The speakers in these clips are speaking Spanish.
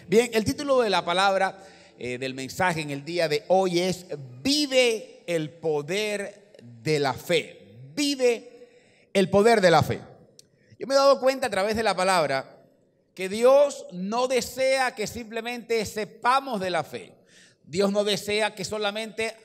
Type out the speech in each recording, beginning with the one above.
Bien, el título de la palabra del mensaje en el día de hoy es Vive el poder de la fe. Vive el poder de la fe. Yo me he dado cuenta a través de la palabra que Dios no desea que simplemente sepamos de la fe. Dios no desea que solamente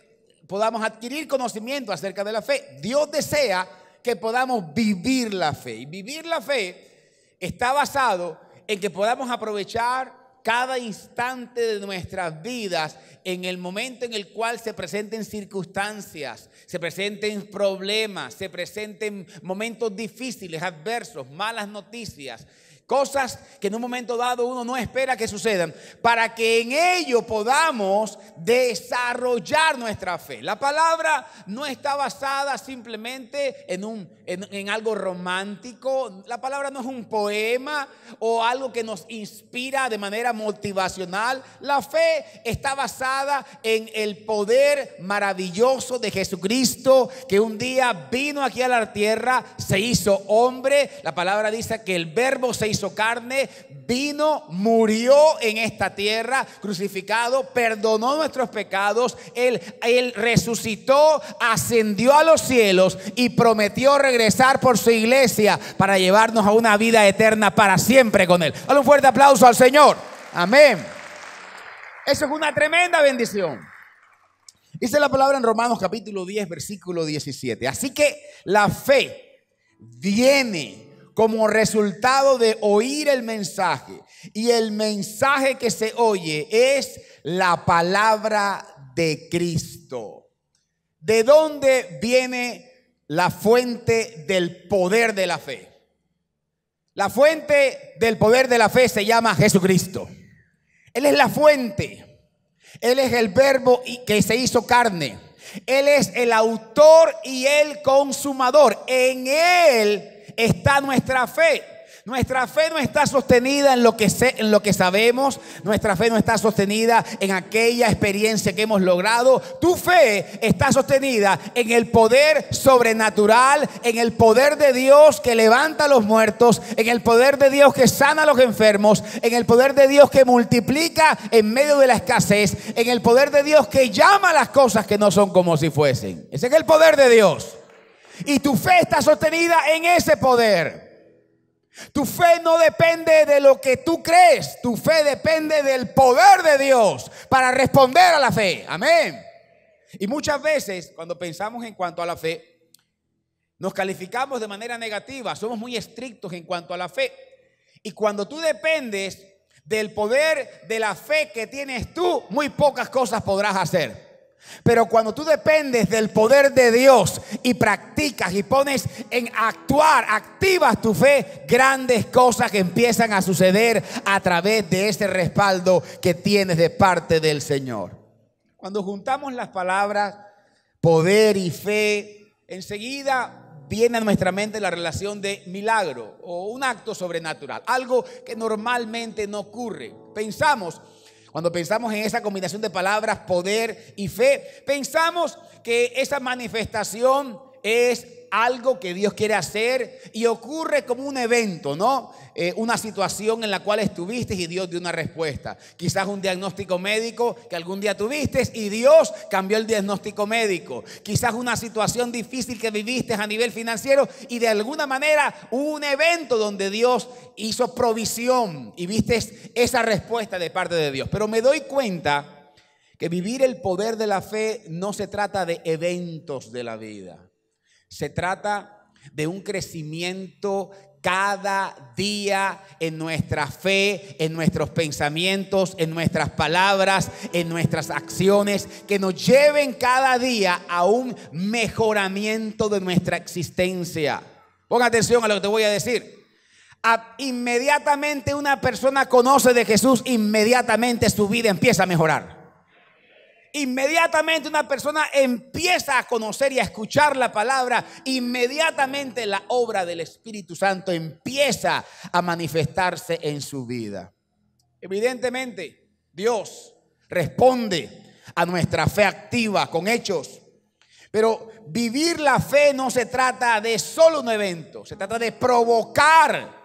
podamos adquirir conocimiento acerca de la fe. Dios desea que podamos vivir la fe. Y vivir la fe está basado en que podamos aprovechar cada instante de nuestras vidas en el momento en el cual se presenten circunstancias, se presenten problemas, se presenten momentos difíciles, adversos, malas noticias, cosas que en un momento dado uno no espera que sucedan, para que en ello podamos desarrollar nuestra fe. La palabra no está basada simplemente en algo romántico. La palabra no es un poema o algo que nos inspira de manera motivacional. La fe está basada en el poder maravilloso de Jesucristo, que un día vino aquí a la tierra, se hizo hombre. La palabra dice que el verbo se hizo carne, vino, murió en esta tierra, crucificado, perdonó nuestros pecados, Él resucitó, ascendió a los cielos y prometió regresar por su iglesia para llevarnos a una vida eterna para siempre con Él. Dale un fuerte aplauso al Señor. Amén. Eso es una tremenda bendición. Dice la palabra en Romanos capítulo 10, versículo 17. Así que la fe viene como resultado de oír el mensaje, y el mensaje que se oye es la palabra de Cristo. ¿De dónde viene la fuente del poder de la fe? La fuente del poder de la fe se llama Jesucristo. Él es la fuente. Él es el verbo que se hizo carne. Él es el autor y el consumador. En Él está nuestra fe. Nuestra fe no está sostenida en lo que sabemos. Nuestra fe no está sostenida en aquella experiencia que hemos logrado. Tu fe está sostenida en el poder sobrenatural, en el poder de Dios que levanta a los muertos, en el poder de Dios que sana a los enfermos, en el poder de Dios que multiplica en medio de la escasez, en el poder de Dios que llama a las cosas que no son como si fuesen. Ese es el poder de Dios. Y tu fe está sostenida en ese poder. Tu fe no depende de lo que tú crees. Tu fe depende del poder de Dios para responder a la fe. Amén. Y muchas veces cuando pensamos en cuanto a la fe, nos calificamos de manera negativa. Somos muy estrictos en cuanto a la fe. Y cuando tú dependes del poder de la fe que tienes tú, muy pocas cosas podrás hacer. Pero cuando tú dependes del poder de Dios y practicas y pones en actuar, activas tu fe, grandes cosas que empiezan a suceder a través de ese respaldo que tienes de parte del Señor. Cuando juntamos las palabras poder y fe, enseguida viene a nuestra mente la relación de milagro o un acto sobrenatural, algo que normalmente no ocurre. Cuando pensamos en esa combinación de palabras, poder y fe, pensamos que esa manifestación es algo que Dios quiere hacer y ocurre como un evento, ¿no? Una situación en la cual estuviste y Dios dio una respuesta. Quizás un diagnóstico médico que algún día tuviste y Dios cambió el diagnóstico médico. Quizás una situación difícil que viviste a nivel financiero y de alguna manera hubo un evento donde Dios hizo provisión y viste esa respuesta de parte de Dios. Pero me doy cuenta que vivir el poder de la fe no se trata de eventos de la vida. Se trata de un crecimiento cada día en nuestra fe, en nuestros pensamientos, en nuestras palabras, en nuestras acciones, que nos lleven cada día a un mejoramiento de nuestra existencia. Ponga atención a lo que te voy a decir. Inmediatamente una persona conoce de Jesús, inmediatamente su vida empieza a mejorar. Inmediatamente una persona empieza a conocer y a escuchar la palabra, inmediatamente la obra del Espíritu Santo empieza a manifestarse en su vida. Evidentemente, Dios responde a nuestra fe activa con hechos. Pero vivir la fe no se trata de solo un evento, se trata de provocar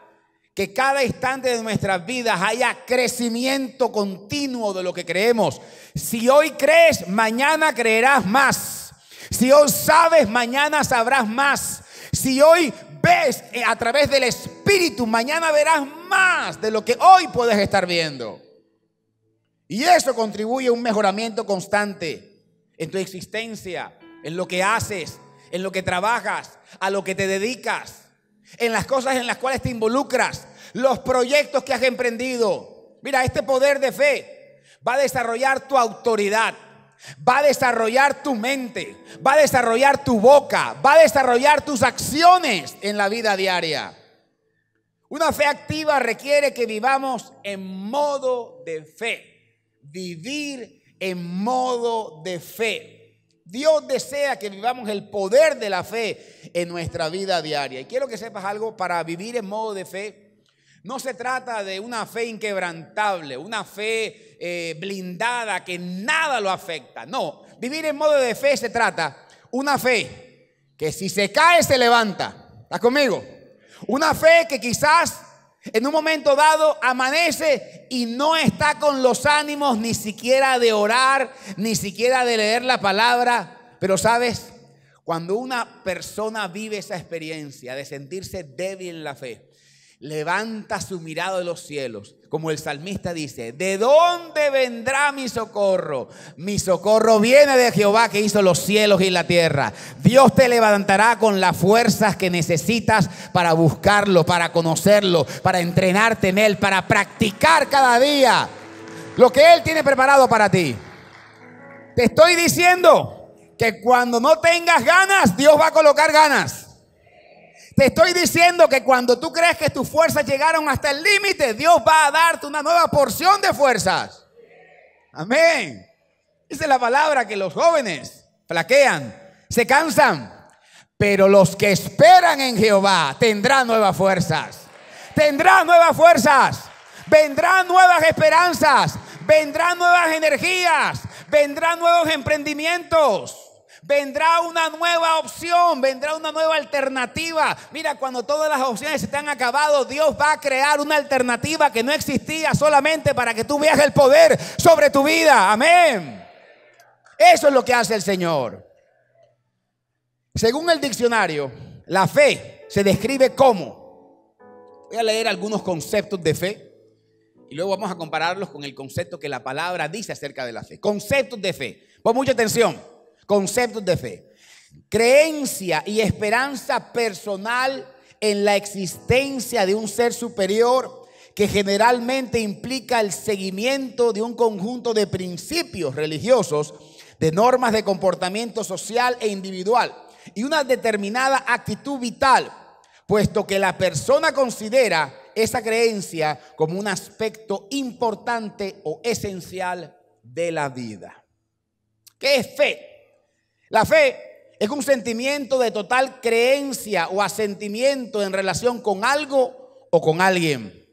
que cada instante de nuestras vidas haya crecimiento continuo de lo que creemos. Si hoy crees, mañana creerás más. Si hoy sabes, mañana sabrás más. Si hoy ves a través del Espíritu, mañana verás más de lo que hoy puedes estar viendo. Y eso contribuye a un mejoramiento constante en tu existencia, en lo que haces, en lo que trabajas, a lo que te dedicas, en las cosas en las cuales te involucras, los proyectos que has emprendido. Mira, este poder de fe va a desarrollar tu autoridad, va a desarrollar tu mente, va a desarrollar tu boca, va a desarrollar tus acciones en la vida diaria. Una fe activa requiere que vivamos en modo de fe. Vivir en modo de fe. Dios desea que vivamos el poder de la fe en nuestra vida diaria. Y quiero que sepas algo: para vivir en modo de fe, no se trata de una fe inquebrantable, una fe blindada que nada lo afecta. No, vivir en modo de fe se trata una fe que si se cae se levanta. ¿Estás conmigo? Una fe que quizás en un momento dado amanece y no está con los ánimos ni siquiera de orar, ni siquiera de leer la palabra. Pero sabes, cuando una persona vive esa experiencia de sentirse débil en la fe, levanta su mirada de los cielos, como el salmista dice: ¿de dónde vendrá mi socorro? Mi socorro viene de Jehová, que hizo los cielos y la tierra. Dios te levantará con las fuerzas que necesitas para buscarlo, para conocerlo, para entrenarte en Él, para practicar cada día lo que Él tiene preparado para ti. Te estoy diciendo que cuando no tengas ganas, Dios va a colocar ganas. Te estoy diciendo que cuando tú crees que tus fuerzas llegaron hasta el límite, Dios va a darte una nueva porción de fuerzas. Amén. Dice la palabra que los jóvenes flaquean, se cansan, pero los que esperan en Jehová tendrán nuevas fuerzas. Tendrán nuevas fuerzas. Vendrán nuevas esperanzas. Vendrán nuevas energías. Vendrán nuevos emprendimientos. Vendrá una nueva opción, vendrá una nueva alternativa. Mira, cuando todas las opciones se te han acabado, Dios va a crear una alternativa que no existía, solamente para que tú veas el poder sobre tu vida. Amén. Eso es lo que hace el Señor. Según el diccionario, la fe se describe como... Voy a leer algunos conceptos de fe y luego vamos a compararlos con el concepto que la palabra dice acerca de la fe. Conceptos de fe. Pon mucha atención. Conceptos de fe: creencia y esperanza personal en la existencia de un ser superior, que generalmente implica el seguimiento de un conjunto de principios religiosos, de normas de comportamiento social e individual y una determinada actitud vital, puesto que la persona considera esa creencia como un aspecto importante o esencial de la vida. ¿Qué es fe? La fe es un sentimiento de total creencia o asentimiento en relación con algo o con alguien.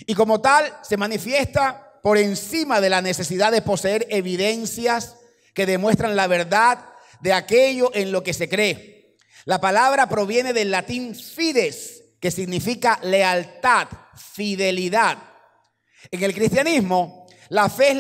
Y como tal se manifiesta por encima de la necesidad de poseer evidencias que demuestran la verdad de aquello en lo que se cree. La palabra proviene del latín fides, que significa lealtad, fidelidad. En el cristianismo, la fe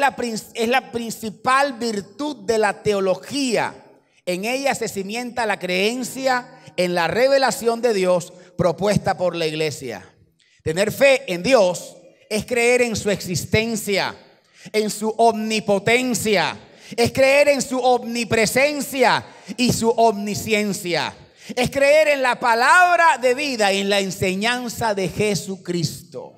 es la principal virtud de la teología. En ella se cimienta la creencia en la revelación de Dios propuesta por la iglesia. Tener fe en Dios es creer en su existencia, en su omnipotencia, es creer en su omnipresencia y su omnisciencia. Es creer en la palabra de vida y en la enseñanza de Jesucristo.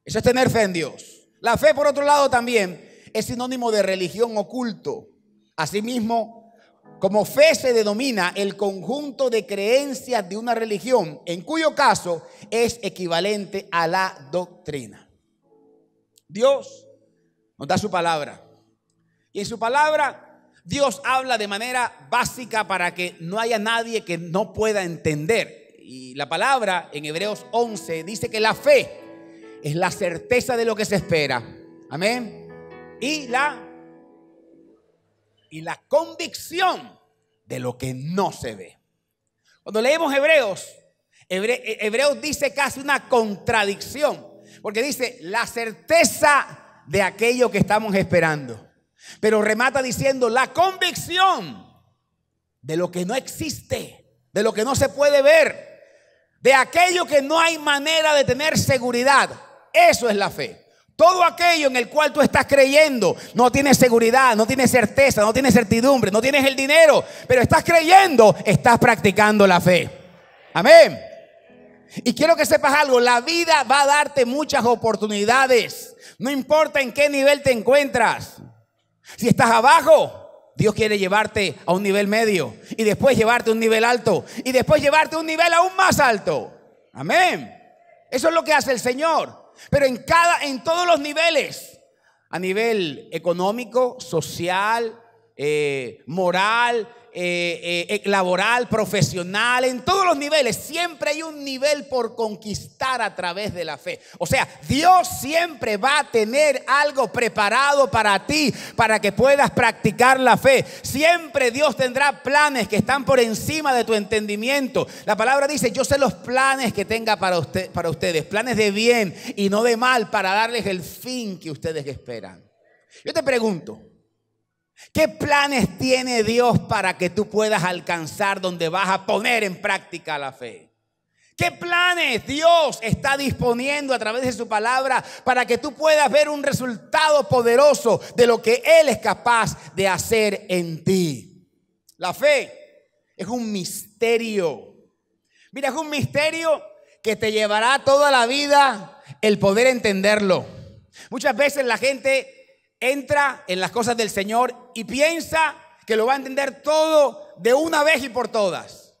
Eso es tener fe en Dios. La fe, por otro lado, también es sinónimo de religión o culto. Asimismo, como fe se denomina el conjunto de creencias de una religión, en cuyo caso es equivalente a la doctrina. Dios nos da su palabra. Y en su palabra, Dios habla de manera básica para que no haya nadie que no pueda entender. Y la palabra en Hebreos 11 dice que la fe es la certeza de lo que se espera. Amén. Y la convicción de lo que no se ve. Cuando leemos Hebreos, Hebreos dice casi una contradicción, porque dice la certeza de aquello que estamos esperando, pero remata diciendo la convicción de lo que no existe, de lo que no se puede ver, de aquello que no hay manera de tener seguridad. Eso es la fe. Todo aquello en el cual tú estás creyendo, no tienes seguridad, no tienes certeza, no tienes certidumbre, no tienes el dinero, pero estás creyendo, estás practicando la fe. Amén. Y quiero que sepas algo, la vida va a darte muchas oportunidades, no importa en qué nivel te encuentras. Si estás abajo, Dios quiere llevarte a un nivel medio y después llevarte a un nivel alto y después llevarte a un nivel aún más alto. Amén. Eso es lo que hace el Señor. Pero en todos los niveles, a nivel económico, social, moral, laboral, profesional, en todos los niveles, siempre hay un nivel por conquistar a través de la fe. O sea, Dios siempre va a tener algo preparado para ti, para que puedas practicar la fe. Siempre Dios tendrá planes que están por encima de tu entendimiento. La palabra dice, yo sé los planes que tenga para ustedes, planes de bien y no de mal, para darles el fin que ustedes esperan. Yo te pregunto, ¿qué planes tiene Dios para que tú puedas alcanzar donde vas a poner en práctica la fe? ¿Qué planes Dios está disponiendo a través de su palabra para que tú puedas ver un resultado poderoso de lo que Él es capaz de hacer en ti? La fe es un misterio. Mira, es un misterio que te llevará toda la vida el poder entenderlo. Muchas veces la gente entra en las cosas del Señor y piensa que lo va a entender todo de una vez y por todas.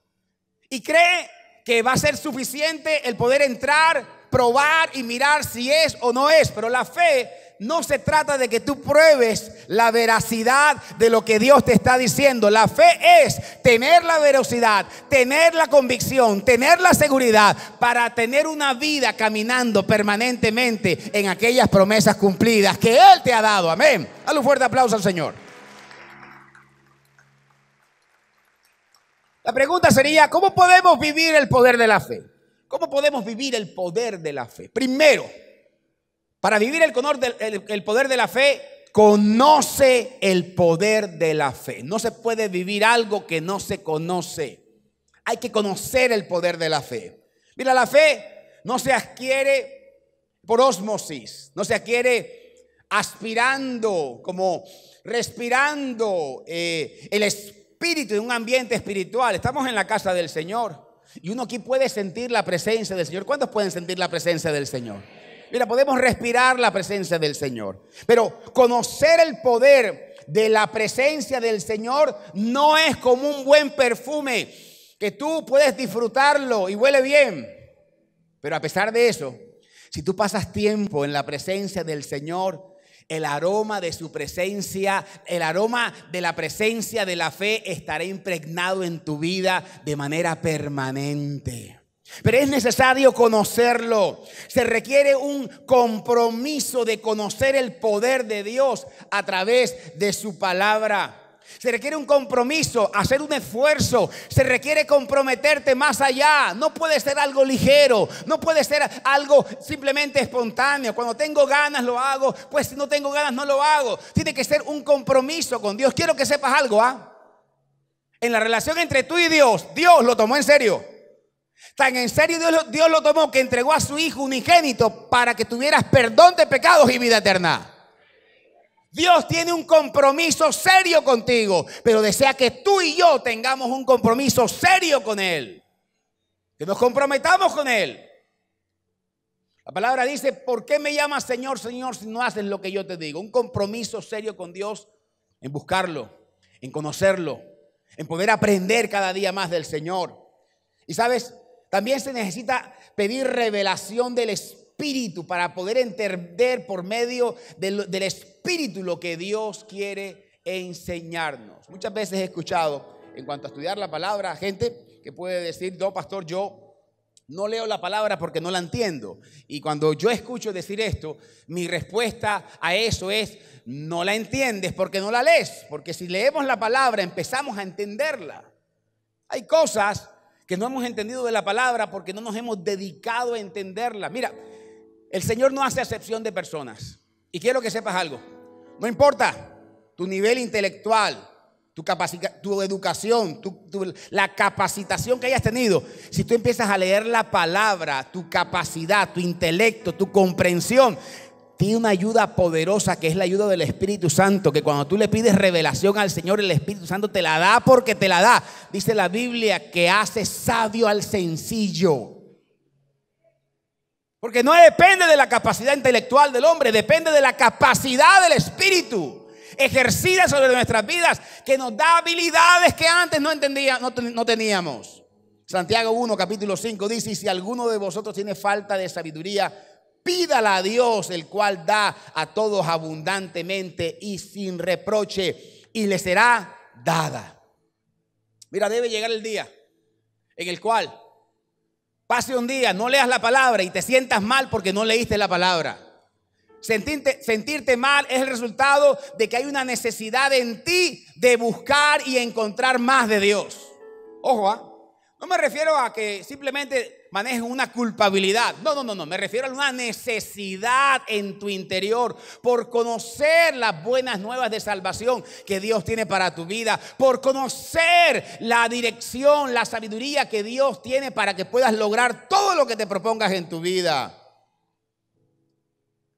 Y cree que va a ser suficiente el poder entrar, probar y mirar si es o no es. Pero la fe no se trata de que tú pruebes la veracidad de lo que Dios te está diciendo. La fe es tener la veracidad, tener la convicción, tener la seguridad para tener una vida caminando permanentemente en aquellas promesas cumplidas que Él te ha dado. Amén. Dale un fuerte aplauso al Señor. La pregunta sería, ¿cómo podemos vivir el poder de la fe? ¿Cómo podemos vivir el poder de la fe? Primero, para vivir el poder de la fe, conoce el poder de la fe. No se puede vivir algo que no se conoce. Hay que conocer el poder de la fe. Mira, la fe no se adquiere por ósmosis, no se adquiere aspirando, como respirando el espíritu de un ambiente espiritual. Estamos en la casa del Señor y uno aquí puede sentir la presencia del Señor. ¿Cuántos pueden sentir la presencia del Señor? Mira, podemos respirar la presencia del Señor. Pero conocer el poder de la presencia del Señor no es como un buen perfume que tú puedes disfrutarlo y huele bien. Pero a pesar de eso, si tú pasas tiempo en la presencia del Señor, el aroma de su presencia, el aroma de la presencia de la fe estará impregnado en tu vida de manera permanente. Pero es necesario conocerlo. Se requiere un compromiso de conocer el poder de Dios a través de su palabra. Se requiere un compromiso, hacer un esfuerzo. Se requiere comprometerte más allá. No puede ser algo ligero, no puede ser algo simplemente espontáneo. Cuando tengo ganas lo hago, pues si no tengo ganas no lo hago. Tiene que ser un compromiso con Dios. Quiero que sepas algo, en la relación entre tú y Dios, Dios lo tomó en serio. Tan en serio Dios lo tomó que entregó a su Hijo unigénito para que tuvieras perdón de pecados y vida eterna. Dios tiene un compromiso serio contigo, pero desea que tú y yo tengamos un compromiso serio con Él, que nos comprometamos con Él. La palabra dice, ¿por qué me llamas Señor, Señor, si no haces lo que yo te digo? Un compromiso serio con Dios en buscarlo, en conocerlo, en poder aprender cada día más del Señor. Y sabes, también se necesita pedir revelación del Espíritu para poder entender por medio del Espíritu lo que Dios quiere enseñarnos. Muchas veces he escuchado en cuanto a estudiar la palabra gente que puede decir, no, pastor, yo no leo la palabra porque no la entiendo. Y cuando yo escucho decir esto, mi respuesta a eso es, no la entiendes porque no la lees. Porque si leemos la palabra empezamos a entenderla. Hay cosas que no hemos entendido de la palabra porque no nos hemos dedicado a entenderla. Mira, el Señor no hace acepción de personas. Y quiero que sepas algo. No importa tu nivel intelectual, tu capacidad, tu educación, la capacitación que hayas tenido. Si tú empiezas a leer la palabra, tu capacidad, tu intelecto, tu comprensión, tiene una ayuda poderosa que es la ayuda del Espíritu Santo, que cuando tú le pides revelación al Señor, el Espíritu Santo te la da porque te la da. Dice la Biblia que hace sabio al sencillo. Porque no depende de la capacidad intelectual del hombre, depende de la capacidad del Espíritu ejercida sobre nuestras vidas, que nos da habilidades que antes no teníamos. Santiago 1, capítulo 5 dice: y si alguno de vosotros tiene falta de sabiduría, pídala a Dios, el cual da a todos abundantemente y sin reproche, y le será dada. Mira, debe llegar el día en el cual pase un día, no leas la palabra y te sientas mal porque no leíste la palabra. Sentirte mal es el resultado de que hay una necesidad en ti de buscar y encontrar más de Dios. Ojo, no me refiero a que simplemente manejes una culpabilidad. No. Me refiero a una necesidad en tu interior por conocer las buenas nuevas de salvación que Dios tiene para tu vida, por conocer la dirección, la sabiduría que Dios tiene para que puedas lograr todo lo que te propongas en tu vida.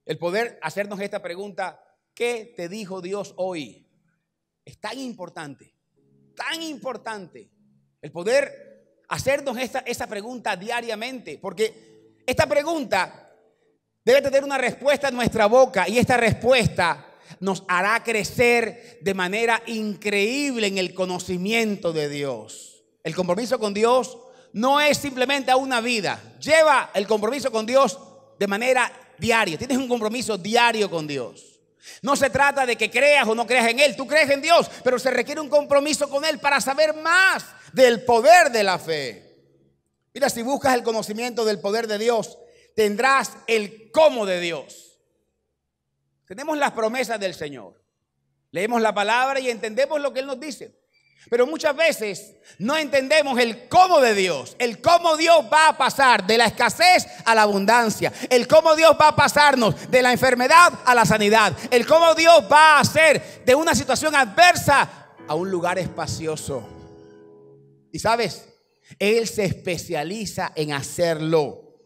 El poder hacernos esta pregunta: ¿qué te dijo Dios hoy? Es tan importante el poder hacernos esa pregunta diariamente, porque esta pregunta debe tener una respuesta en nuestra boca, y esta respuesta nos hará crecer de manera increíble en el conocimiento de Dios. El compromiso con Dios no es simplemente a una vida. Lleva el compromiso con Dios de manera diaria. Tienes un compromiso diario con Dios. No se trata de que creas o no creas en Él. Tú crees en Dios, pero se requiere un compromiso con Él para saber más del poder de la fe. Mira, si buscas el conocimiento del poder de Dios, tendrás el cómo de Dios. Tenemos las promesas del Señor. Leemos la palabra y entendemos lo que Él nos dice. Pero muchas veces no entendemos el cómo de Dios, el cómo Dios va a pasar de la escasez a la abundancia, el cómo Dios va a pasarnos de la enfermedad a la sanidad, el cómo Dios va a hacer de una situación adversa a un lugar espacioso. Y sabes, Él se especializa en hacerlo.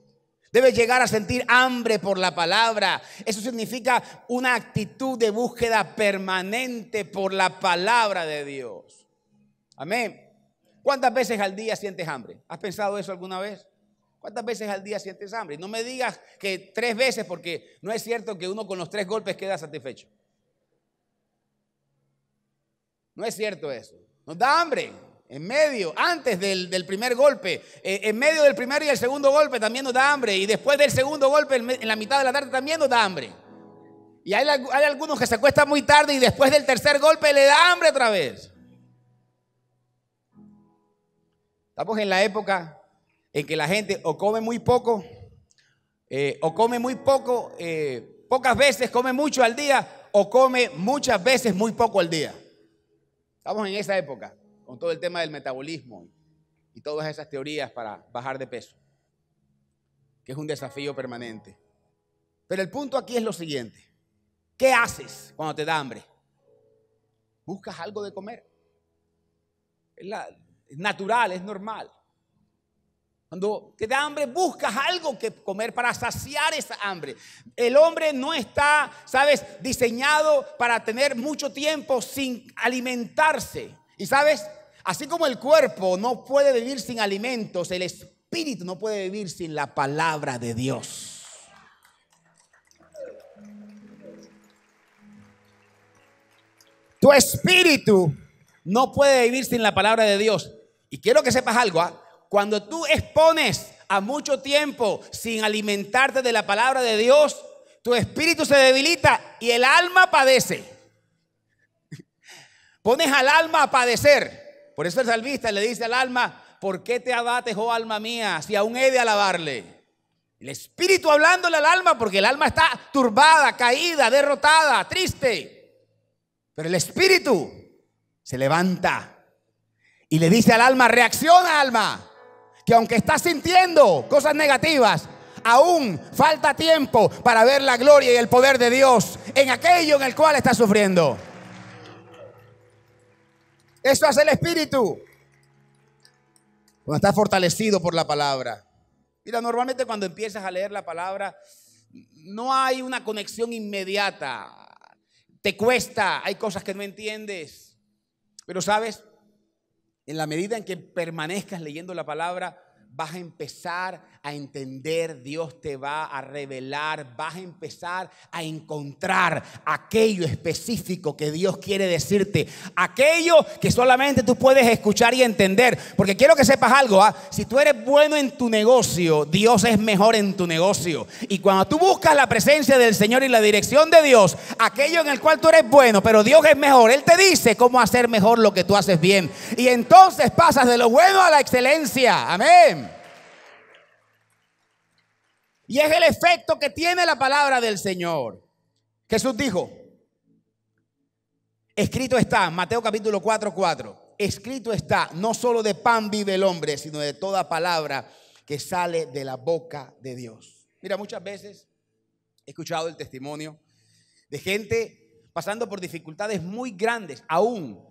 Debes llegar a sentir hambre por la palabra. Eso significa una actitud de búsqueda permanente por la palabra de Dios. Amén. ¿Cuántas veces al día sientes hambre? ¿Has pensado eso alguna vez? ¿Cuántas veces al día sientes hambre? No me digas que 3 veces, porque no es cierto que uno con los 3 golpes queda satisfecho. No es cierto eso. Nos da hambre en medio, antes del primer golpe, en medio del primero y el segundo golpe también nos da hambre, y después del segundo golpe en la mitad de la tarde también nos da hambre. Y hay algunos que se acuestan muy tarde y después del tercer golpe le da hambre otra vez. Estamos en la época en que la gente o come muy poco, pocas veces, come mucho al día, o come muchas veces muy poco al día. Estamos en esa época con todo el tema del metabolismo y todas esas teorías para bajar de peso, que es un desafío permanente. Pero el punto aquí es lo siguiente: ¿qué haces cuando te da hambre? Buscas algo de comer. Es natural, es normal. Cuando te da hambre, buscas algo que comer para saciar esa hambre. El hombre no está, ¿sabes?, diseñado para tener mucho tiempo sin alimentarse. Y ¿sabes? Así como el cuerpo no puede vivir sin alimentos, el espíritu no puede vivir sin la palabra de Dios. Tu espíritu no puede vivir sin la palabra de Dios. Y quiero que sepas algo, cuando tú expones a mucho tiempo sin alimentarte de la palabra de Dios, tu espíritu se debilita y el alma padece. Pones al alma a padecer. Por eso el salmista le dice al alma: ¿por qué te abates, oh alma mía, si aún he de alabarle? El espíritu hablándole al alma, porque el alma está turbada, caída, derrotada, triste. Pero el espíritu se levanta y le dice al alma: reacciona, alma, que aunque estás sintiendo cosas negativas, aún falta tiempo para ver la gloria y el poder de Dios en aquello en el cual estás sufriendo. Eso hace el Espíritu cuando estás fortalecido por la palabra. Mira, normalmente cuando empiezas a leer la palabra no hay una conexión inmediata. Te cuesta, hay cosas que no entiendes. Pero sabes, en la medida en que permanezcas leyendo la palabra, vas a empezar a entender, Dios te va a revelar, vas a empezar a encontrar aquello específico que Dios quiere decirte, aquello que solamente tú puedes escuchar y entender. Porque quiero que sepas algo, si tú eres bueno en tu negocio, Dios es mejor en tu negocio. Y cuando tú buscas la presencia del Señor y la dirección de Dios, aquello en el cual tú eres bueno, pero Dios es mejor, Él te dice cómo hacer mejor lo que tú haces bien. Y entonces pasas de lo bueno a la excelencia. Amén. Y es el efecto que tiene la palabra del Señor. Jesús dijo, escrito está, Mateo capítulo 4:4, escrito está, no solo de pan vive el hombre, sino de toda palabra que sale de la boca de Dios. Mira, muchas veces he escuchado el testimonio de gente pasando por dificultades muy grandes, aún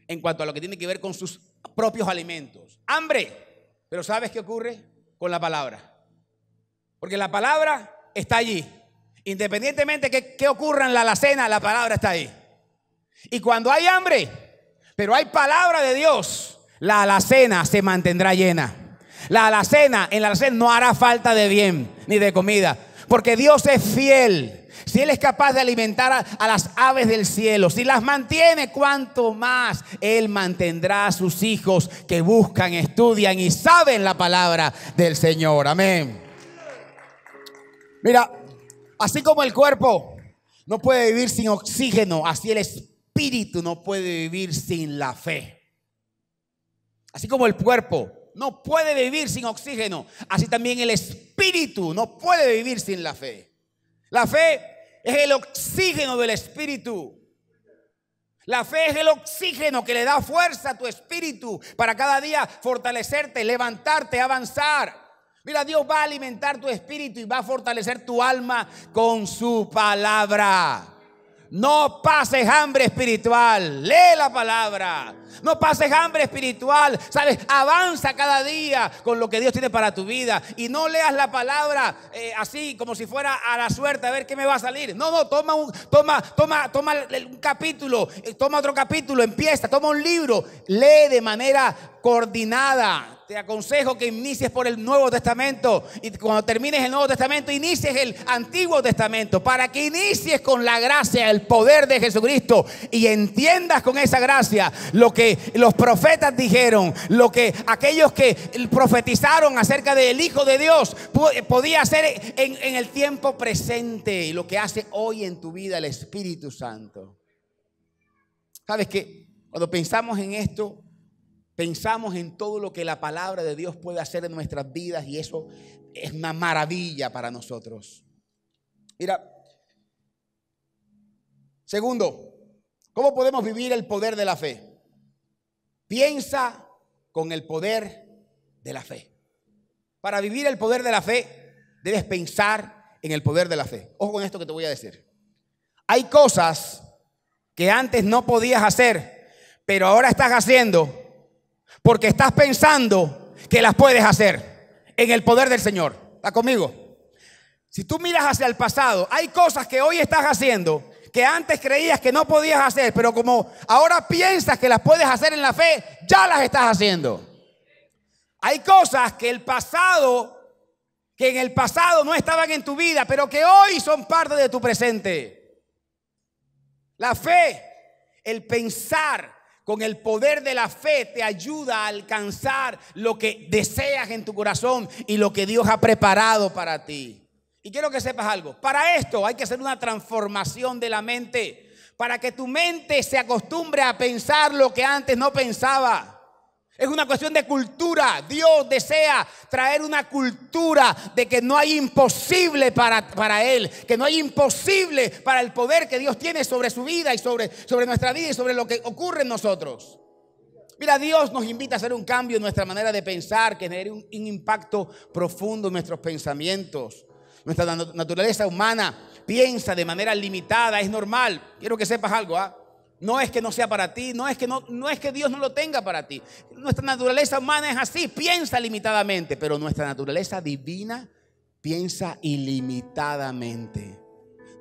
en cuanto a lo que tiene que ver con sus propios alimentos. Hambre, pero ¿sabes qué ocurre con la palabra? Porque la palabra está allí. Independientemente de qué ocurra en la alacena, la palabra está ahí. Y cuando hay hambre, pero hay palabra de Dios, la alacena se mantendrá llena. En la alacena no hará falta de bien ni de comida. Porque Dios es fiel. Si Él es capaz de alimentar a las aves del cielo, si las mantiene, cuánto más Él mantendrá a sus hijos que buscan, estudian y saben la palabra del Señor. Amén. Mira, así como el cuerpo no puede vivir sin oxígeno, así el espíritu no puede vivir sin la fe. Así como el cuerpo no puede vivir sin oxígeno, así también el espíritu no puede vivir sin la fe. La fe es el oxígeno del espíritu. La fe es el oxígeno que le da fuerza a tu espíritu para cada día fortalecerte, levantarte, avanzar. Mira, Dios va a alimentar tu espíritu y va a fortalecer tu alma con su palabra. No pases hambre espiritual. Lee la palabra. No pases hambre espiritual. ¿Sabes? Avanza cada día con lo que Dios tiene para tu vida. Y no leas la palabra así como si fuera a la suerte a ver qué me va a salir. No, toma un capítulo. Toma otro capítulo. Empieza, toma un libro. Lee de manera coordinada. Te aconsejo que inicies por el Nuevo Testamento y cuando termines el Nuevo Testamento inicies el Antiguo Testamento para que inicies con la gracia, el poder de Jesucristo y entiendas con esa gracia lo que los profetas dijeron, lo que aquellos que profetizaron acerca del Hijo de Dios podía hacer en el tiempo presente y lo que hace hoy en tu vida el Espíritu Santo. ¿Sabes qué? Cuando pensamos en esto, pensamos en todo lo que la palabra de Dios puede hacer en nuestras vidas y eso es una maravilla para nosotros. Mira, segundo, ¿cómo podemos vivir el poder de la fe? Piensa con el poder de la fe. Para vivir el poder de la fe, debes pensar en el poder de la fe. Ojo con esto que te voy a decir. Hay cosas que antes no podías hacer, pero ahora estás haciendo porque estás pensando que las puedes hacer en el poder del Señor. ¿Está conmigo? Si tú miras hacia el pasado, hay cosas que hoy estás haciendo que antes creías que no podías hacer, pero como ahora piensas que las puedes hacer en la fe, ya las estás haciendo. Hay cosas que en el pasado no estaban en tu vida, pero que hoy son parte de tu presente. La fe, el pensar con el poder de la fe te ayuda a alcanzar lo que deseas en tu corazón y lo que Dios ha preparado para ti. Y quiero que sepas algo. Para esto hay que hacer una transformación de la mente. Para que tu mente se acostumbre a pensar lo que antes no pensaba. Es una cuestión de cultura. Dios desea traer una cultura de que no hay imposible para Él. Que no hay imposible para el poder que Dios tiene sobre su vida y sobre nuestra vida y sobre lo que ocurre en nosotros. Mira, Dios nos invita a hacer un cambio en nuestra manera de pensar, que genere un impacto profundo en nuestros pensamientos. Nuestra naturaleza humana piensa de manera limitada, es normal. Quiero que sepas algo, no es que no sea para ti, no es que Dios no lo tenga para ti. Nuestra naturaleza humana es así, piensa limitadamente, pero nuestra naturaleza divina piensa ilimitadamente.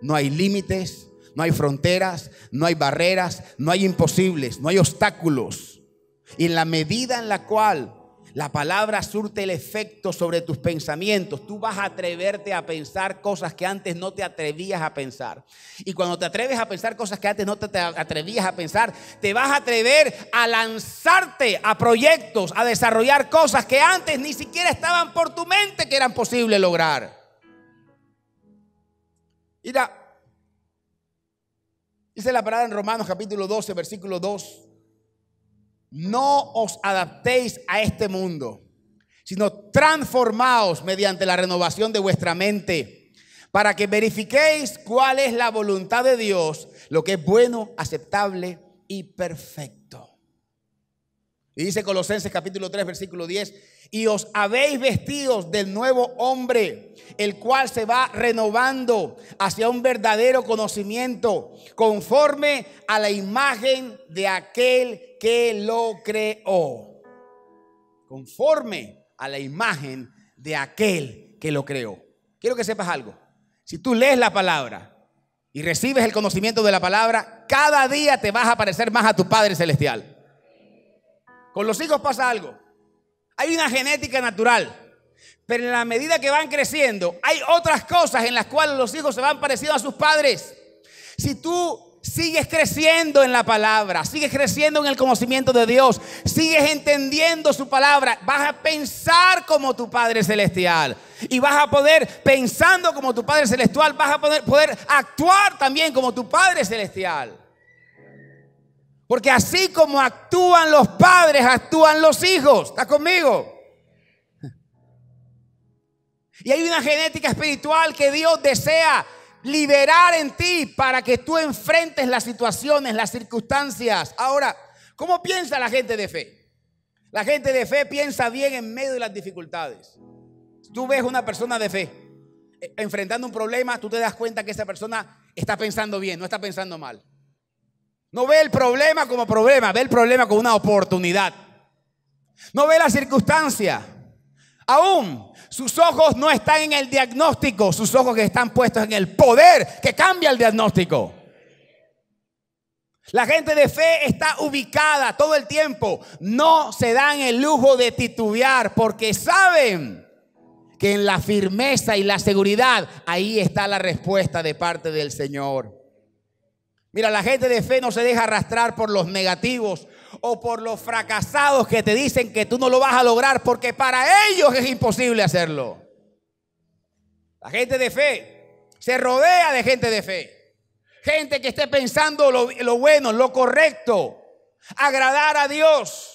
No hay límites, no hay fronteras, no hay barreras, no hay imposibles, no hay obstáculos. Y en la medida en la cual la palabra surte el efecto sobre tus pensamientos, tú vas a atreverte a pensar cosas que antes no te atrevías a pensar. Y cuando te atreves a pensar cosas que antes no te atrevías a pensar, te vas a atrever a lanzarte a proyectos, a desarrollar cosas que antes ni siquiera estaban por tu mente que eran posibles lograr. Mira, dice la palabra en Romanos capítulo 12, versículo 2. No os adaptéis a este mundo, sino transformaos mediante la renovación de vuestra mente, para que verifiquéis cuál es la voluntad de Dios, lo que es bueno, aceptable y perfecto. Y dice Colosenses capítulo 3, versículo 10, y os habéis vestidos del nuevo hombre, el cual se va renovando hacia un verdadero conocimiento, conforme a la imagen de aquel que lo creó. Conforme a la imagen de aquel que lo creó. Quiero que sepas algo. Si tú lees la palabra y recibes el conocimiento de la palabra, cada día te vas a parecer más a tu Padre Celestial. Con los hijos pasa algo. Hay una genética natural, pero en la medida que van creciendo, hay otras cosas en las cuales los hijos se van pareciendo a sus padres. Si tú sigues creciendo en la palabra, sigues creciendo en el conocimiento de Dios, sigues entendiendo su palabra, vas a pensar como tu Padre Celestial. Y vas a poder, pensando como tu Padre Celestial, vas a poder actuar también como tu Padre Celestial. Porque así como actúan los padres, actúan los hijos. ¿Estás conmigo? Y hay una genética espiritual que Dios desea liberar en ti para que tú enfrentes las situaciones, las circunstancias. Ahora, ¿cómo piensa la gente de fe? La gente de fe piensa bien en medio de las dificultades. Tú ves una persona de fe enfrentando un problema, tú te das cuenta que esa persona está pensando bien, no está pensando mal. No ve el problema como problema, ve el problema como una oportunidad. No ve la circunstancia. Aún sus ojos no están en el diagnóstico, sus ojos están puestos en el poder que cambia el diagnóstico. La gente de fe está ubicada todo el tiempo. No se dan el lujo de titubear porque saben que en la firmeza y la seguridad ahí está la respuesta de parte del Señor. Mira, la gente de fe no se deja arrastrar por los negativos o por los fracasados que te dicen que tú no lo vas a lograr porque para ellos es imposible hacerlo. La gente de fe se rodea de gente de fe. Gente que esté pensando lo bueno, lo correcto, agradar a Dios.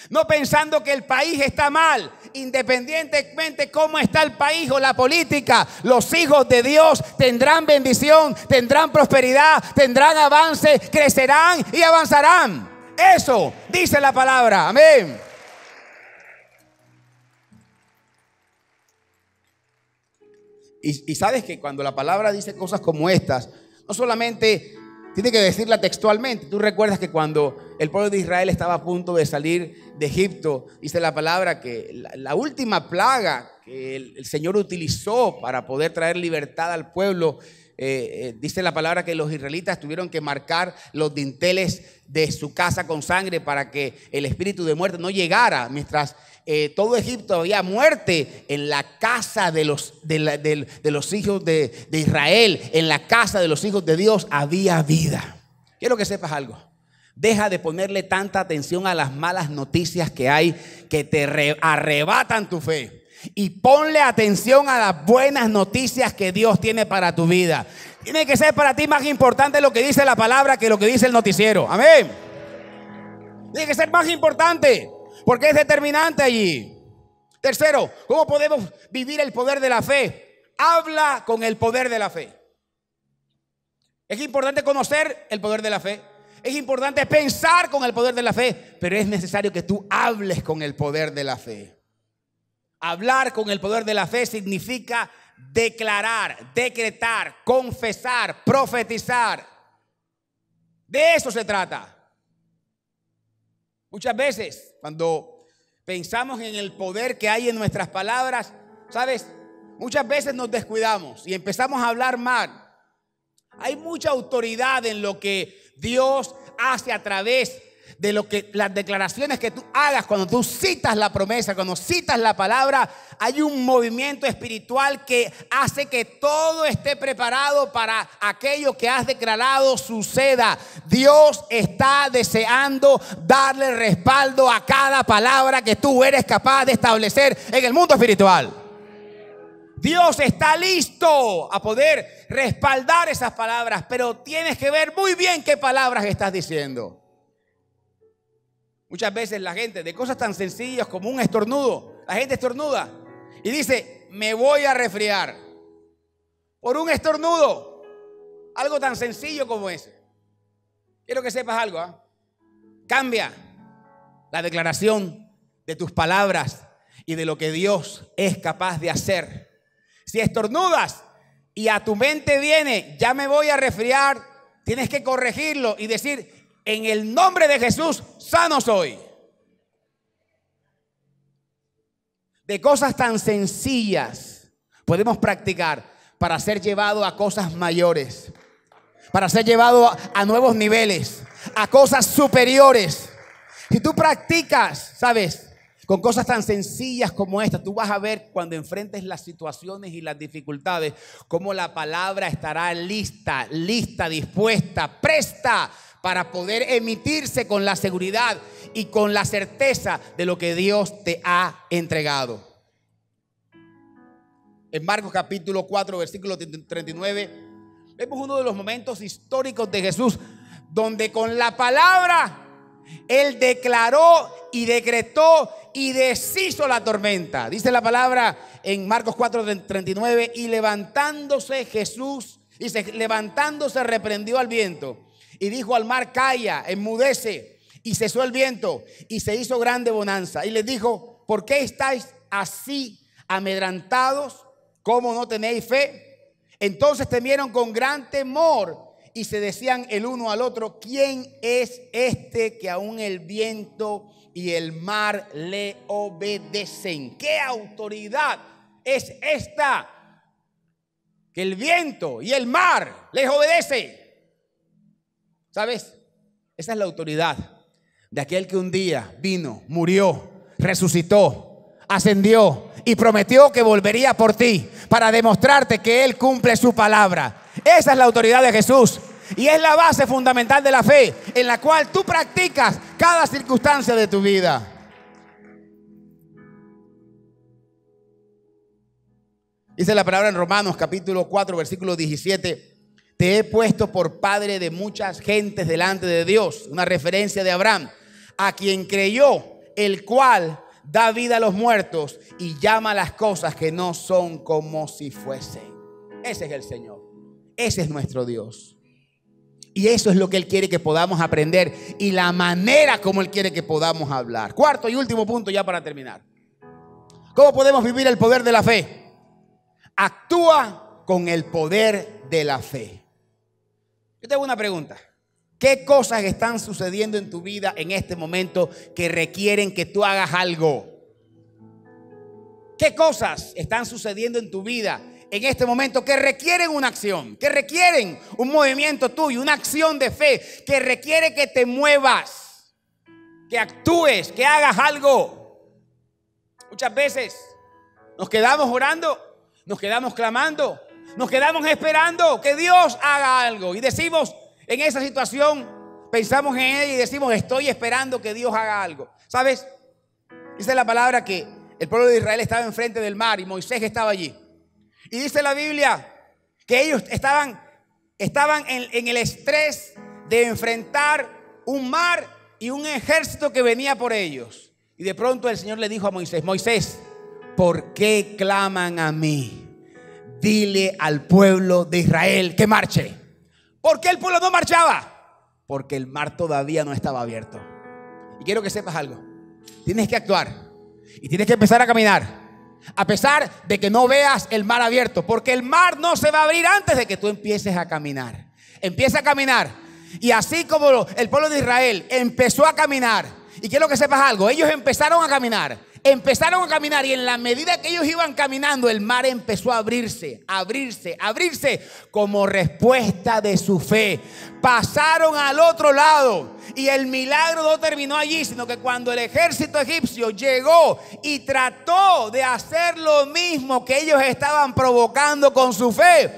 No pensando que el país está mal, independientemente cómo está el país o la política, los hijos de Dios tendrán bendición, tendrán prosperidad, tendrán avance, crecerán y avanzarán. Eso dice la palabra. Amén. Y sabes que cuando la palabra dice cosas como estas, no solamente tiene que decirla textualmente. Tú recuerdas que cuando el pueblo de Israel estaba a punto de salir de Egipto, dice la palabra que la última plaga que el Señor utilizó para poder traer libertad al pueblo, dice la palabra que los israelitas tuvieron que marcar los dinteles de su casa con sangre para que el espíritu de muerte no llegara. Mientras todo Egipto había muerte, en la casa de los hijos de Israel, en la casa de los hijos de Dios había vida. Quiero que sepas algo. Deja de ponerle tanta atención a las malas noticias que hay que te arrebatan tu fe. Y ponle atención a las buenas noticias que Dios tiene para tu vida. Tiene que ser para ti más importante lo que dice la palabra que lo que dice el noticiero. Amén. Tiene que ser más importante porque es determinante allí. Tercero, ¿cómo podemos vivir el poder de la fe? Habla con el poder de la fe. Es importante conocer el poder de la fe. Es importante pensar con el poder de la fe, pero es necesario que tú hables con el poder de la fe. Hablar con el poder de la fe significa declarar, decretar, confesar, profetizar. De eso se trata. Muchas veces, cuando pensamos en el poder que hay en nuestras palabras, ¿sabes? Muchas veces nos descuidamos y empezamos a hablar mal. Hay mucha autoridad en lo que Dios hace a través de las declaraciones que tú hagas. Cuando tú citas la promesa, cuando citas la palabra, hay un movimiento espiritual que hace que todo esté preparado para aquello que has declarado suceda. Dios está deseando darle respaldo a cada palabra que tú eres capaz de establecer en el mundo espiritual. Dios está listo a poder respaldar esas palabras, pero tienes que ver muy bien qué palabras estás diciendo. Muchas veces la gente, de cosas tan sencillas como un estornudo, la gente estornuda y dice, me voy a resfriar por un estornudo. Algo tan sencillo como ese. Quiero que sepas algo, ¿eh? Cambia la declaración de tus palabras y de lo que Dios es capaz de hacer. Si estornudas y a tu mente viene, ya me voy a resfriar, tienes que corregirlo y decir, en el nombre de Jesús, sano soy. De cosas tan sencillas podemos practicar para ser llevado a cosas mayores, para ser llevado a nuevos niveles, a cosas superiores. Si tú practicas, ¿sabes? Con cosas tan sencillas como esta, tú vas a ver cuando enfrentes las situaciones y las dificultades, cómo la palabra estará lista, dispuesta, presta para poder emitirse con la seguridad y con la certeza de lo que Dios te ha entregado. En Marcos capítulo 4, versículo 39, vemos uno de los momentos históricos de Jesús, donde con la palabra Él declaró y decretó y deshizo la tormenta. Dice la palabra en Marcos 4:39, y levantándose Jesús, dice, levantándose reprendió al viento y dijo al mar, calla, enmudece, y cesó el viento y se hizo grande bonanza. Y les dijo, ¿por qué estáis así amedrantados? ¿Cómo no tenéis fe? Entonces temieron con gran temor y se decían el uno al otro, ¿quién es este que aún el viento y el mar le obedecen? ¿Qué autoridad es esta que el viento y el mar les obedecen? ¿Sabes? Esa es la autoridad de aquel que un día vino, murió, resucitó, ascendió y prometió que volvería por ti para demostrarte que Él cumple su palabra. Esa es la autoridad de Jesús y es la base fundamental de la fe en la cual tú practicas cada circunstancia de tu vida. Dice la palabra en Romanos capítulo 4 versículo 17, te he puesto por padre de muchas gentes delante de Dios. Una referencia de Abraham, a quien creyó, el cual da vida a los muertos y llama las cosas que no son como si fuesen. Ese es el Señor. Ese es nuestro Dios. Y eso es lo que Él quiere que podamos aprender y la manera como Él quiere que podamos hablar. Cuarto y último punto ya para terminar. ¿Cómo podemos vivir el poder de la fe? Actúa con el poder de la fe. Yo te hago una pregunta. ¿Qué cosas están sucediendo en tu vida en este momento que requieren que tú hagas algo? ¿Qué cosas están sucediendo en tu vida en este momento que requieren una acción, que requieren un movimiento tuyo, una acción de fe, que requiere que te muevas, que actúes, que hagas algo? Muchas veces nos quedamos orando, nos quedamos clamando, nos quedamos esperando que Dios haga algo y decimos, en esa situación pensamos en ella y decimos, estoy esperando que Dios haga algo. ¿Sabes? Dice la palabra que el pueblo de Israel estaba enfrente del mar y Moisés estaba allí. Y dice la Biblia que ellos estaban en el estrés de enfrentar un mar y un ejército que venía por ellos. Y de pronto el Señor le dijo a Moisés, Moisés, ¿por qué claman a mí? Dile al pueblo de Israel que marche. ¿Por qué el pueblo no marchaba? porque el mar todavía no estaba abierto. Y quiero que sepas algo. Tienes que actuar y tienes que empezar a caminar, a pesar de que no veas el mar abierto, porque el mar no se va a abrir antes de que tú empieces a caminar. Empieza a caminar. Y así como el pueblo de Israel empezó a caminar, y quiero que sepas algo, ellos empezaron a caminar y en la medida que ellos iban caminando, el mar empezó a abrirse como respuesta de su fe. Pasaron al otro lado y el milagro no terminó allí, sino que cuando el ejército egipcio llegó y trató de hacer lo mismo que ellos estaban provocando con su fe,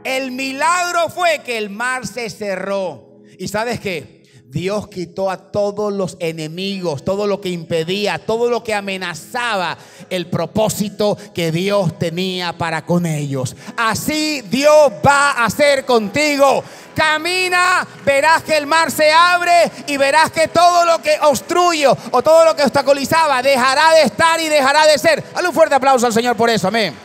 el milagro fue que el mar se cerró. ¿Y sabes qué? Dios quitó a todos los enemigos, todo lo que impedía, todo lo que amenazaba el propósito que Dios tenía para con ellos. Así Dios va a hacer contigo. Camina, verás que el mar se abre y verás que todo lo que obstruye o todo lo que obstaculizaba dejará de estar y dejará de ser. Dale un fuerte aplauso al Señor por eso, amén.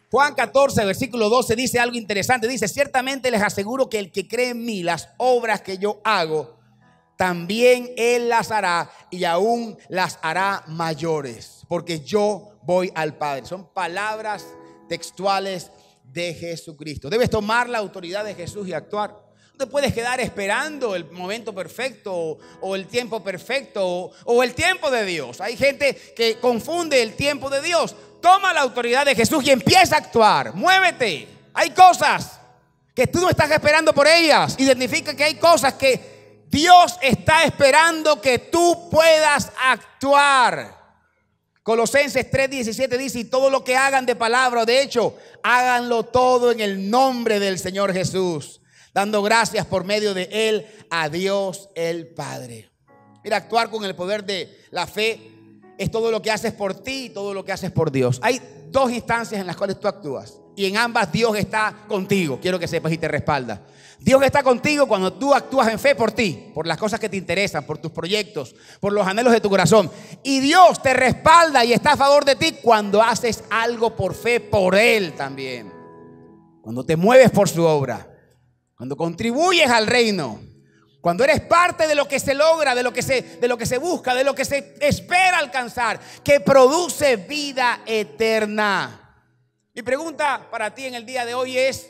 Juan 14, versículo 12 dice algo interesante. Dice: ciertamente les aseguro que el que cree en mí, las obras que yo hago, también él las hará y aún las hará mayores, porque yo voy al Padre. Son palabras textuales de Jesucristo. Debes tomar la autoridad de Jesús y actuar. No te puedes quedar esperando el momento perfecto o el tiempo perfecto o el tiempo de Dios. Hay gente que confunde el tiempo de Dios. Toma la autoridad de Jesús y empieza a actuar. Muévete. Hay cosas que tú no estás esperando por ellas. Identifica que hay cosas que Dios está esperando que tú puedas actuar. Colosenses 3:17 dice: y todo lo que hagan de palabra o de hecho, háganlo todo en el nombre del Señor Jesús, dando gracias por medio de Él a Dios el Padre. Mira, actuar con el poder de la fe es todo lo que haces por ti y todo lo que haces por Dios. Hay dos instancias en las cuales tú actúas y en ambas Dios está contigo. Quiero que sepas y te respalda. Dios está contigo cuando tú actúas en fe por ti, por las cosas que te interesan, por tus proyectos, por los anhelos de tu corazón. Y Dios te respalda y está a favor de ti cuando haces algo por fe por Él también. Cuando te mueves por su obra, cuando contribuyes al reino, cuando eres parte de lo que se logra, de lo que se busca, de lo que se espera alcanzar, que produce vida eterna. Mi pregunta para ti en el día de hoy es: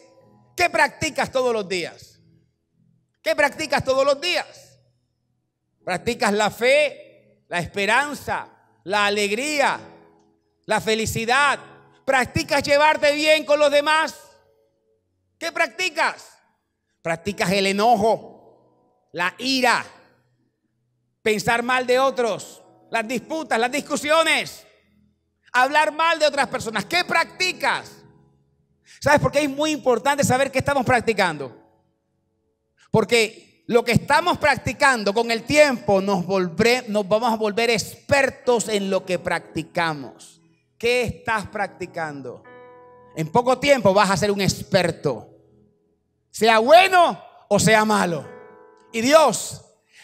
¿qué practicas todos los días? ¿Qué practicas todos los días? ¿Practicas la fe, la esperanza, la alegría, la felicidad? ¿Practicas llevarte bien con los demás? ¿Qué practicas? ¿Practicas el enojo, la ira, pensar mal de otros, las disputas, las discusiones, hablar mal de otras personas? ¿Qué practicas? ¿Sabes por qué es muy importante saber qué estamos practicando? Porque lo que estamos practicando con el tiempo nos vamos a volver expertos en lo que practicamos. ¿Qué estás practicando? En poco tiempo vas a ser un experto, sea bueno o sea malo. Y Dios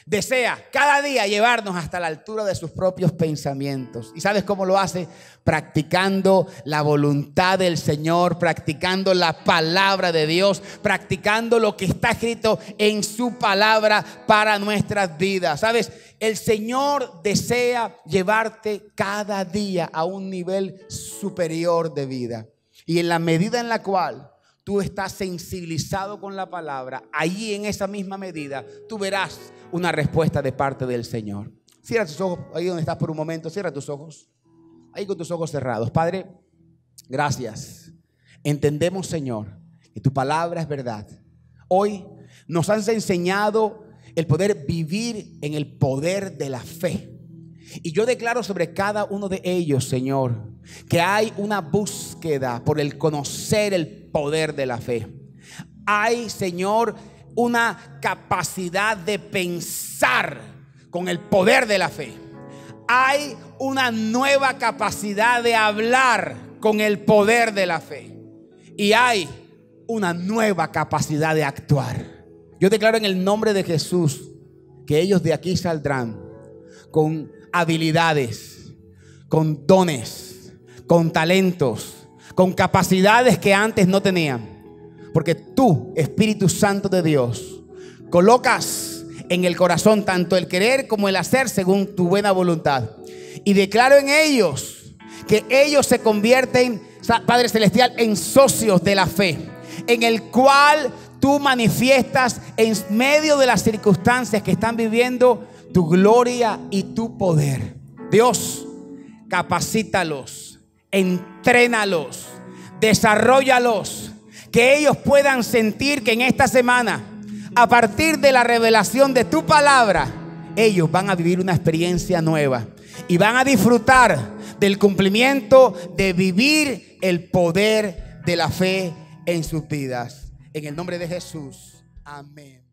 desea cada día llevarnos hasta la altura de sus propios pensamientos. ¿Y sabes cómo lo hace? Practicando la voluntad del Señor, practicando la palabra de Dios, practicando lo que está escrito en su palabra para nuestras vidas. ¿Sabes? El Señor desea llevarte cada día a un nivel superior de vida. Y en la medida en la cual tú estás sensibilizado con la palabra, ahí en esa misma medida tú verás una respuesta de parte del Señor. Cierra tus ojos ahí donde estás por un momento. Cierra tus ojos. Ahí con tus ojos cerrados. Padre, gracias. Entendemos, Señor, que tu palabra es verdad. Hoy nos has enseñado el poder vivir en el poder de la fe. Y yo declaro sobre cada uno de ellos, Señor, que hay una búsqueda por el conocer el poder de la fe. Hay, Señor, una capacidad de pensar con el poder de la fe. Hay una nueva capacidad de hablar con el poder de la fe. Y hay una nueva capacidad de actuar. Yo declaro en el nombre de Jesús que ellos de aquí saldrán con habilidades, con dones, con talentos, con capacidades que antes no tenían. Porque tú, Espíritu Santo de Dios, colocas en el corazón tanto el querer como el hacer según tu buena voluntad. Y declaro en ellos que ellos se convierten, Padre Celestial, en socios de la fe, en el cual tú manifiestas en medio de las circunstancias que están viviendo tu gloria y tu poder. Dios, capacítalos, entrénalos, desarróllalos, que ellos puedan sentir que en esta semana, a partir de la revelación de tu palabra, ellos van a vivir una experiencia nueva y van a disfrutar del cumplimiento de vivir el poder de la fe en sus vidas. En el nombre de Jesús. Amén.